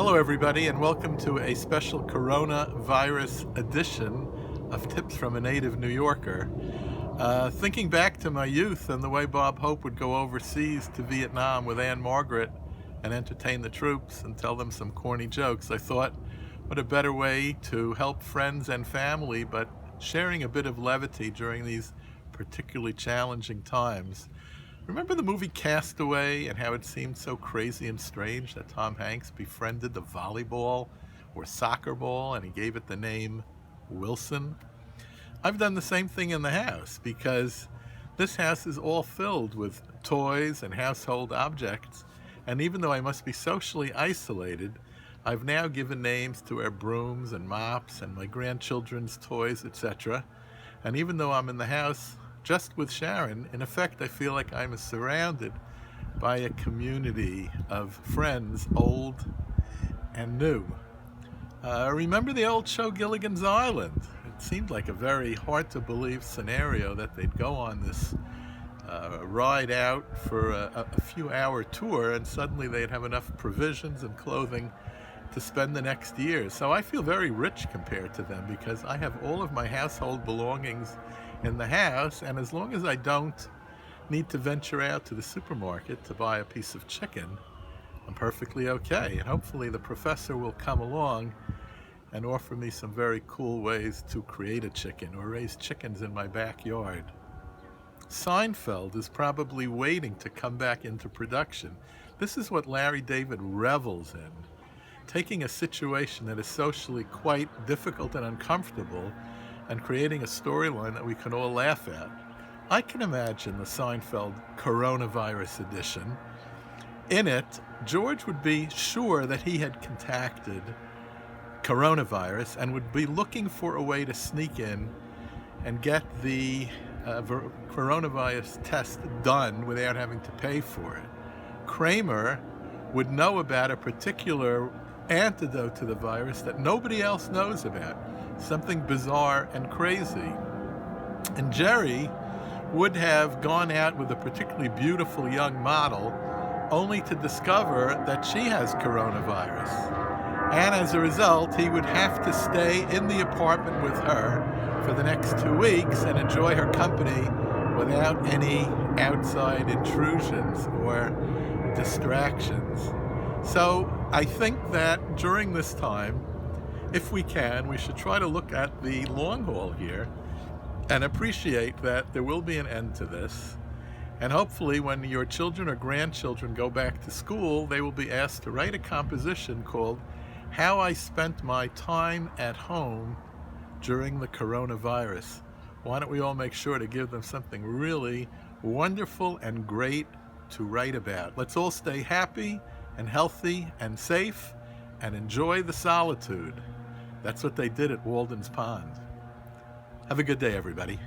Hello everybody, and welcome to a special coronavirus edition of Tips from a Native New Yorker. Thinking back to my youth and the way Bob Hope would go overseas to Vietnam with Anne Margaret and entertain the troops and tell them some corny jokes, I thought, what a better way to help friends and family, but sharing a bit of levity during these particularly challenging times. Remember the movie Castaway and how it seemed so crazy and strange that Tom Hanks befriended the volleyball or soccer ball and he gave it the name Wilson? I've done the same thing in the house because this house is all filled with toys and household objects, and even though I must be socially isolated, I've now given names to our brooms and mops and my grandchildren's toys, etc. And even though I'm in the house just with Sharon, in effect, I feel like I'm surrounded by a community of friends, old and new. Remember the old show Gilligan's Island? It seemed like a very hard-to-believe scenario that they'd go on this ride out for a few-hour tour, and suddenly they'd have enough provisions and clothing to spend the next year. So I feel very rich compared to them because I have all of my household belongings in the house, and as long as I don't need to venture out to the supermarket to buy a piece of chicken, I'm perfectly okay. And hopefully the professor will come along and offer me some very cool ways to create a chicken or raise chickens in my backyard. Seinfeld is probably waiting to come back into production. This is what Larry David revels in, taking a situation that is socially quite difficult and uncomfortable and creating a storyline that we can all laugh at. I can imagine the Seinfeld coronavirus edition. In it, George would be sure that he had contacted coronavirus and would be looking for a way to sneak in and get the coronavirus test done without having to pay for it. Kramer would know about a particular antidote to the virus that nobody else knows about, something bizarre and crazy. And Jerry would have gone out with a particularly beautiful young model only to discover that she has coronavirus. And as a result, he would have to stay in the apartment with her for the next 2 weeks and enjoy her company without any outside intrusions or distractions. So I think that during this time, if we can, we should try to look at the long haul here and appreciate that there will be an end to this. And hopefully when your children or grandchildren go back to school, they will be asked to write a composition called How I Spent My Time at Home During the Coronavirus. Why don't we all make sure to give them something really wonderful and great to write about. Let's all stay happy and healthy and safe and enjoy the solitude. That's what they did at Walden's Pond. Have a good day, everybody.